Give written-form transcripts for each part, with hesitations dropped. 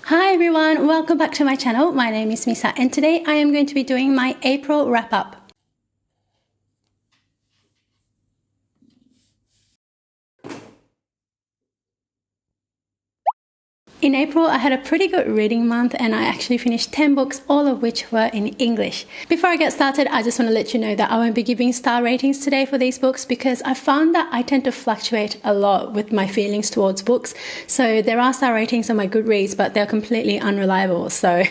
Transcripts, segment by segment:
Hi everyone, welcome back to my channel. My name is Misa and today I am going to be doing my April wrap-up. In April, I had a pretty good reading month and I actually finished 10 books, all of which were in English. Before I get started, I just want to let you know that I won't be giving star ratings today for these books because I found that I tend to fluctuate a lot with my feelings towards books. So there are star ratings on my Goodreads, but they're completely unreliable. So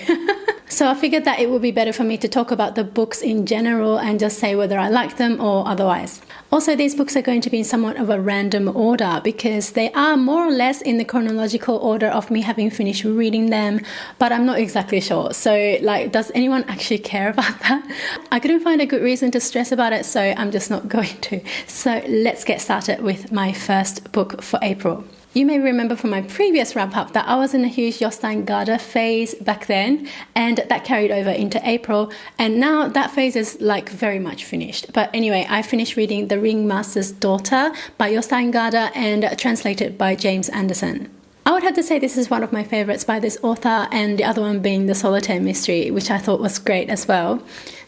I figured that it would be better for me to talk about the books in general and just say whether I like them or otherwise. Also, these books are going to be in somewhat of a random order because they are more or less in the chronological order of me having finished reading them, but I'm not exactly sure. So, does anyone actually care about that? I couldn't find a good reason to stress about it, so I'm just not going to. So let's get started with my first book for April. You may remember from my previous wrap-up that I was in a huge Jostein Gaarder phase back then, and that carried over into April, and now that phase is very much finished. But anyway, I finished reading The Ringmaster's Daughter by Jostein Gaarder and translated by James Anderson. I would have to say this is one of my favorites by this author, and the other one being The Solitaire Mystery, which I thought was great as well.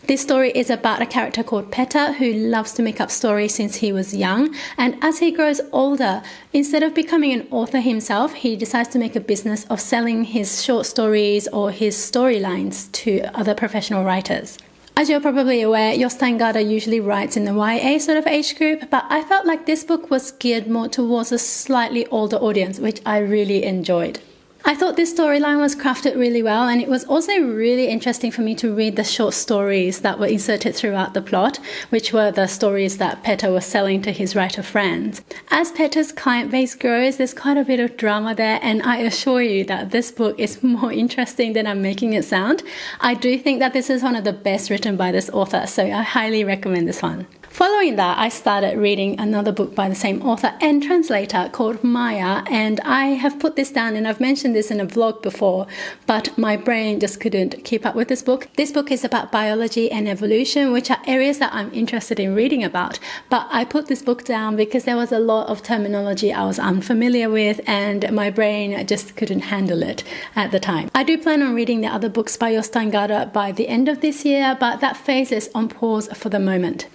This story is about a character called Petter who loves to make up stories since he was young, and as he grows older, instead of becoming an author himself, he decides to make a business of selling his short stories or his storylines to other professional writers. As you're probably aware, Jostein Gaarder usually writes in the YA sort of age group, but I felt like this book was geared more towards a slightly older audience, which I really enjoyed. I thought this storyline was crafted really well, and it was also really interesting for me to read the short stories that were inserted throughout the plot, which were the stories that Petter was selling to his writer friends. As Petter's client base grows, there's quite a bit of drama there, and I assure you that this book is more interesting than I'm making it sound. I do think that this is one of the best written by this author, so I highly recommend this one. Following that, I started reading another book by the same author and translator called Maya, and I have put this down and I've mentioned this in a vlog before, but my brain just couldn't keep up with this book. This book is about biology and evolution, which are areas that I'm interested in reading about, but I put this book down because there was a lot of terminology I was unfamiliar with and my brain just couldn't handle it at the time. I do plan on reading the other books by Jostein Gaarder by the end of this year, but that phase is on pause for the moment.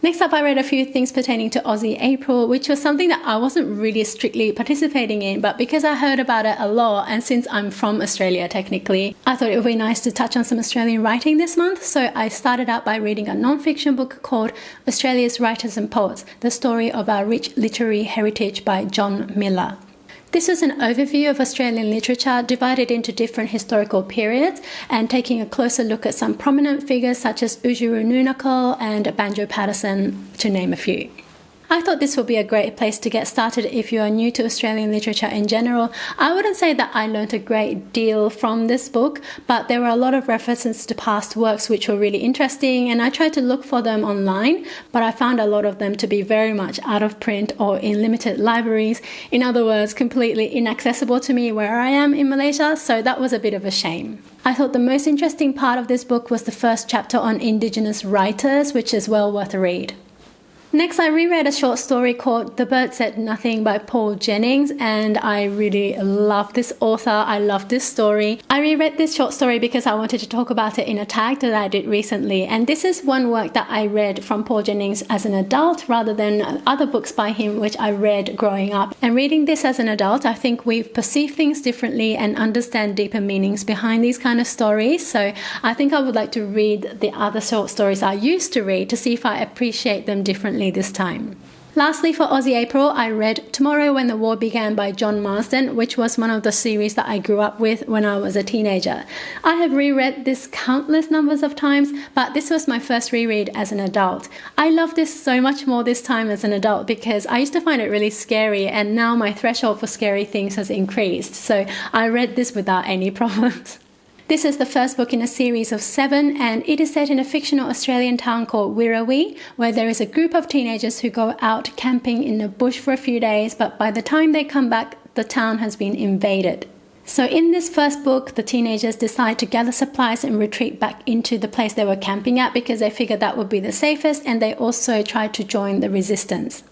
Next up, I read a few things pertaining to Aussie April, which was something that I wasn't really strictly participating in, but because I heard about it a lot, and since I'm from Australia technically, I thought it would be nice to touch on some Australian writing this month. So I started out by reading a non-fiction book called Australia's Writers and Poets, the story of our rich literary heritage by John Miller. This was an overview of Australian literature divided into different historical periods and taking a closer look at some prominent figures such as Ursu and Banjo Patterson, to name a few. I thought this would be a great place to get started if you are new to Australian literature in general. I wouldn't say that I learnt a great deal from this book, but there were a lot of references to past works which were really interesting, and I tried to look for them online, but I found a lot of them to be very much out of print or in limited libraries. In other words, completely inaccessible to me where I am in Malaysia, so that was a bit of a shame. I thought the most interesting part of this book was the first chapter on Indigenous writers, which is well worth a read. Next, I reread a short story called The Bird Said Nothing by Jennings, and I really love this author. I love this story. I reread this short story because I wanted to talk about it in a tag that I did recently, and this is one work that I read from Jennings as an adult rather than other books by him which I read growing up. And reading this as an adult, I think we perceive things differently and understand deeper meanings behind these kind of stories. So I think I would like to read the other short stories I used to read to see if I appreciate them differently this time. Lastly, for Aussie April, I read Tomorrow When the War Began by Marsden, which was one of the series that I grew up with when I was a teenager. I have reread this countless numbers of times, but this was my first reread as an adult. I love this so much more this time as an adult because I used to find it really scary, and now my threshold for scary things has increased, so I read this without any problems. This is the first book in a series of 7, and it is set in a fictional Australian town called Wirrawee, where there is a group of teenagers who go out camping in the bush for a few days, but by the time they come back, the town has been invaded. So in this first book, the teenagers decide to gather supplies and retreat back into the place they were camping at because they figured that would be the safest, and they also try to join the resistance.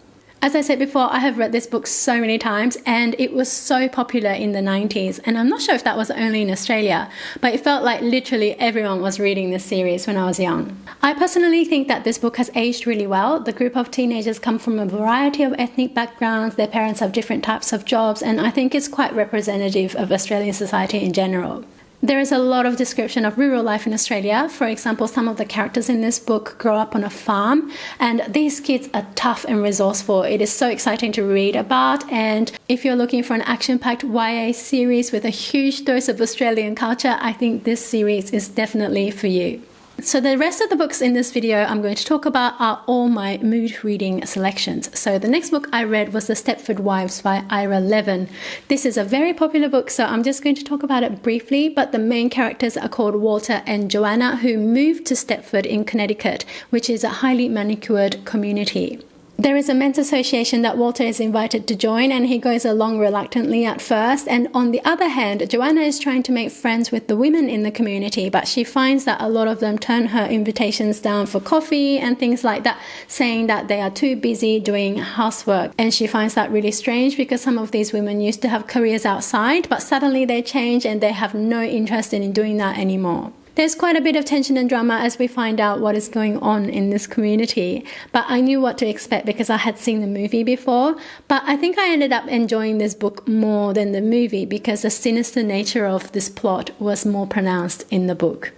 As I said before, I have read this book so many times and it was so popular in the 90s. And I'm not sure if that was only in Australia, but it felt like literally everyone was reading this series when I was young. I personally think that this book has aged really well. The group of teenagers come from a variety of ethnic backgrounds, their parents have different types of jobs, and I think it's quite representative of Australian society in general. There is a lot of description of rural life in Australia. For example, some of the characters in this book grow up on a farm, and these kids are tough and resourceful. It is so exciting to read about, and if you're looking for an action-packed YA series with a huge dose of Australian culture, I think this series is definitely for you. So the rest of the books in this video I'm going to talk about are all my mood reading selections. So the next book I read was The Stepford Wives by Ira Levin. This is a very popular book, so I'm just going to talk about it briefly, but the main characters are called Walter and Joanna, who moved to Stepford in Connecticut, which is a highly manicured community. There is a men's association that Walter is invited to join, and he goes along reluctantly at first. And on the other hand, Joanna is trying to make friends with the women in the community, but she finds that a lot of them turn her invitations down for coffee and things like that, saying that they are too busy doing housework. And she finds that really strange because some of these women used to have careers outside, but suddenly they change and they have no interest in doing that anymore. There's quite a bit of tension and drama as we find out what is going on in this community, but I knew what to expect because I had seen the movie before. But I think I ended up enjoying this book more than the movie because the sinister nature of this plot was more pronounced in the book.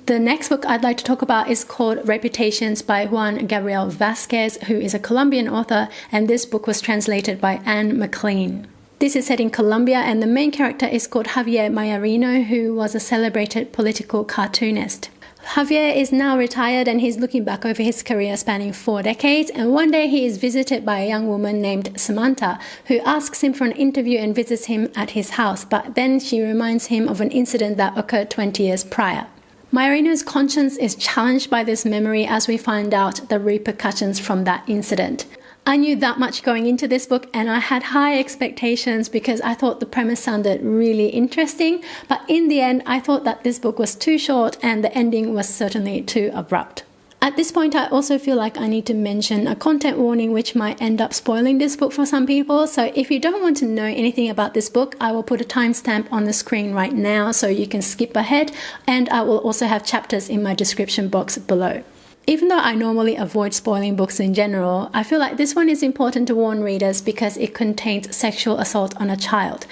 The next book I'd like to talk about is called Reputations by Juan Gabriel Vásquez, who is a Colombian author, and this book was translated by Anne McLean. This is set in Colombia, and the main character is called Javier Mayarino, who was a celebrated political cartoonist. Javier is now retired and he's looking back over his career spanning 4 decades, and one day he is visited by a young woman named Samantha, who asks him for an interview and visits him at his house, but then she reminds him of an incident that occurred 20 years prior. Mayarino's conscience is challenged by this memory as we find out the repercussions from that incident. I knew that much going into this book and I had high expectations because I thought the premise sounded really interesting, but in the end I thought that this book was too short and the ending was certainly too abrupt. At this point I also feel like I need to mention a content warning which might end up spoiling this book for some people, so if you don't want to know anything about this book, I will put a timestamp on the screen right now so you can skip ahead, and I will also have chapters in my description box below. Even though I normally avoid spoiling books in general, I feel like this one is important to warn readers because it contains sexual assault on a child.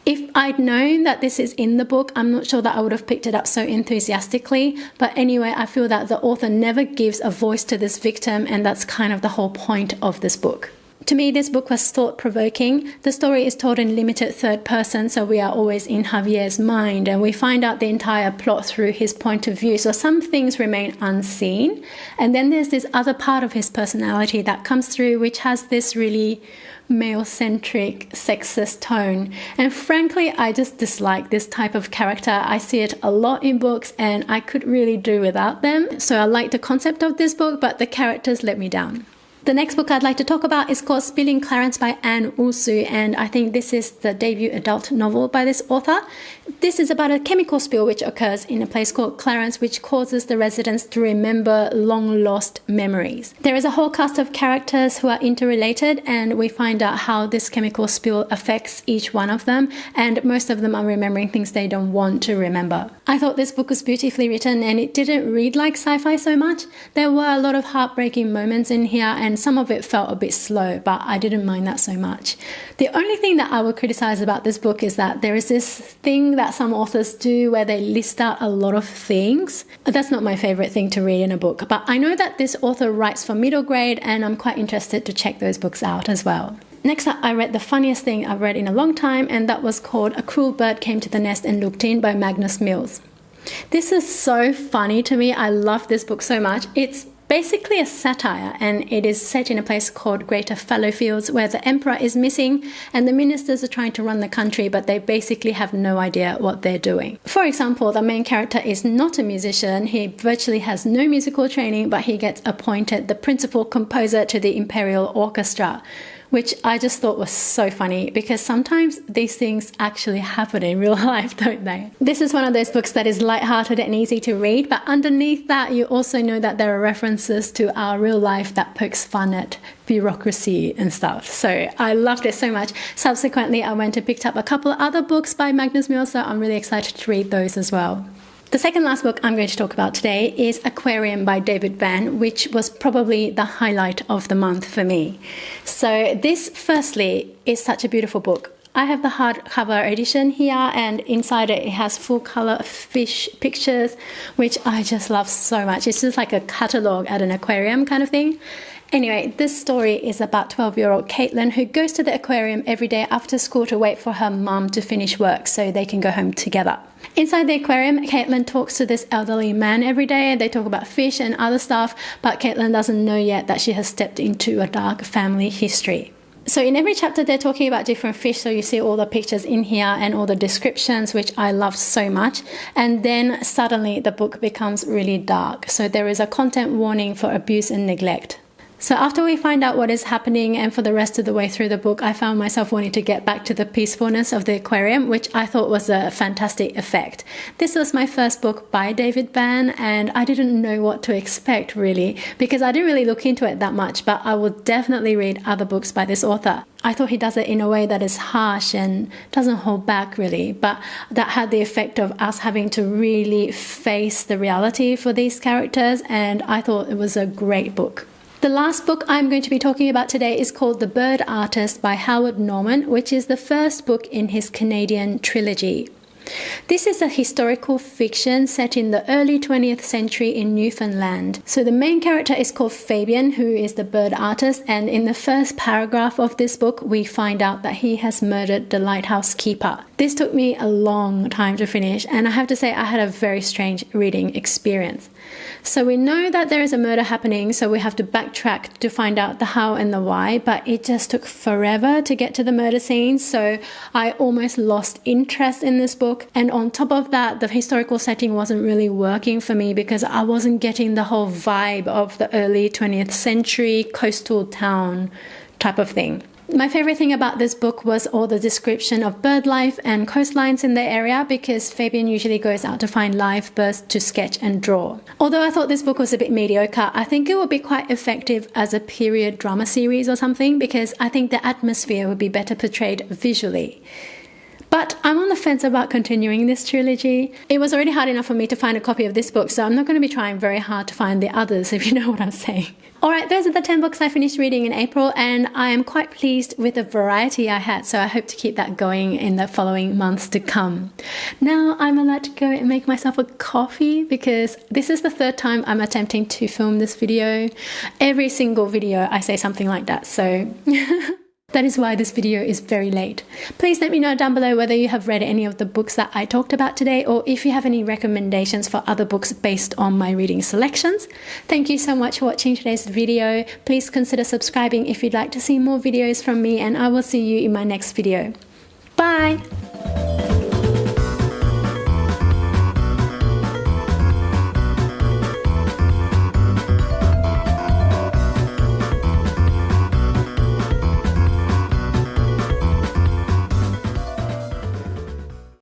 If I'd known that this is in the book, I'm not sure that I would have picked it up so enthusiastically. But anyway, I feel that the author never gives a voice to this victim, and that's kind of the whole point of this book. To me, this book was thought-provoking. The story is told in limited third person, so we are always in Javier's mind, and we find out the entire plot through his point of view, so some things remain unseen. And then there's this other part of his personality that comes through, which has this really male-centric, sexist tone. And frankly, I just dislike this type of character. I see it a lot in books, and I could really do without them. So I like the concept of this book, but the characters let me down. The next book I'd like to talk about is called Spilling Clarence by Ursu, and I think this is the debut adult novel by this author. This is about a chemical spill which occurs in a place called Clarence, which causes the residents to remember long-lost memories. There is a whole cast of characters who are interrelated, and we find out how this chemical spill affects each one of them, and most of them are remembering things they don't want to remember. I thought this book was beautifully written, and it didn't read like sci-fi so much. There were a lot of heartbreaking moments in here, and some of it felt a bit slow, but I didn't mind that so much. The only thing that I would criticize about this book is that there is this thing that some authors do where they list out a lot of things. That's not my favorite thing to read in a book, but I know that this author writes for middle grade, and I'm quite interested to check those books out as well. Next up, I read the funniest thing I've read in a long time, and that was called A Cruel Bird Came to the Nest and Looked In by Magnus. This is so funny to me. I love this book so much. It's basically a satire, and it is set in a place called Greater Fallowfields, where the emperor is missing and the ministers are trying to run the country, but they basically have no idea what they're doing. For example, the main character is not a musician. He virtually has no musical training, but he gets appointed the principal composer to the imperial orchestra. which I just thought was so funny because sometimes these things actually happen in real life, don't they? This is one of those books that is lighthearted and easy to read, but underneath that you also know that there are references to our real life that pokes fun at bureaucracy and stuff. So I loved it so much. Subsequently, I went and picked up a couple of other books by Magnus, so I'm really excited to read those as well. The second last book I'm going to talk about today is Aquarium by David Vann, which was probably the highlight of the month for me. So this, firstly, is such a beautiful book. I have the hardcover edition here, and inside it has full color fish pictures, which I just love so much. It's just like a catalogue at an aquarium kind of thing. Anyway, this story is about 12-year-old Caitlin, who goes to the aquarium every day after school to wait for her mum to finish work so they can go home together. Inside the aquarium, Caitlin talks to this elderly man every day. They talk about fish and other stuff, but Caitlin doesn't know yet that she has stepped into a dark family history. So in every chapter, they're talking about different fish. So you see all the pictures in here and all the descriptions, which I love so much. And then suddenly the book becomes really dark. So there is a content warning for abuse and neglect. So after we find out what is happening and for the rest of the way through the book, I found myself wanting to get back to the peacefulness of the aquarium, which I thought was a fantastic effect. This was my first book by David Vann, and I didn't know what to expect really, because I didn't really look into it that much, but I will definitely read other books by this author. I thought he does it in a way that is harsh and doesn't hold back really, but that had the effect of us having to really face the reality for these characters, and I thought it was a great book. The last book I'm going to be talking about today is called The Bird Artist by Howard Norman, which is the first book in his Canadian trilogy. This is a historical fiction set in the early 20th century in Newfoundland. So the main character is called Fabian, who is the bird artist, and in the first paragraph of this book we find out that he has murdered the lighthouse keeper. This took me a long time to finish, and I have to say I had a very strange reading experience. So we know that there is a murder happening, so we have to backtrack to find out the how and the why, but it just took forever to get to the murder scene, so I almost lost interest in this book. And on top of that, the historical setting wasn't really working for me because I wasn't getting the whole vibe of the early 20th century coastal town type of thing. My favorite thing about this book was all the description of bird life and coastlines in the area, because Fabian usually goes out to find live birds to sketch and draw. Although I thought this book was a bit mediocre, I think it would be quite effective as a period drama series or something, because I think the atmosphere would be better portrayed visually. But I'm on the fence about continuing this trilogy. It was already hard enough for me to find a copy of this book, so I'm not going to be trying very hard to find the others, if you know what I'm saying. Alright, those are the 10 books I finished reading in April, and I am quite pleased with the variety I had, so I hope to keep that going in the following months to come. Now I'm allowed to go and make myself a coffee, because this is the third time I'm attempting to film this video. Every single video I say something like that, so... That is why this video is very late. Please let me know down below whether you have read any of the books that I talked about today, or if you have any recommendations for other books based on my reading selections. Thank you so much for watching today's video. Please consider subscribing if you'd like to see more videos from me, and I will see you in my next video. Bye!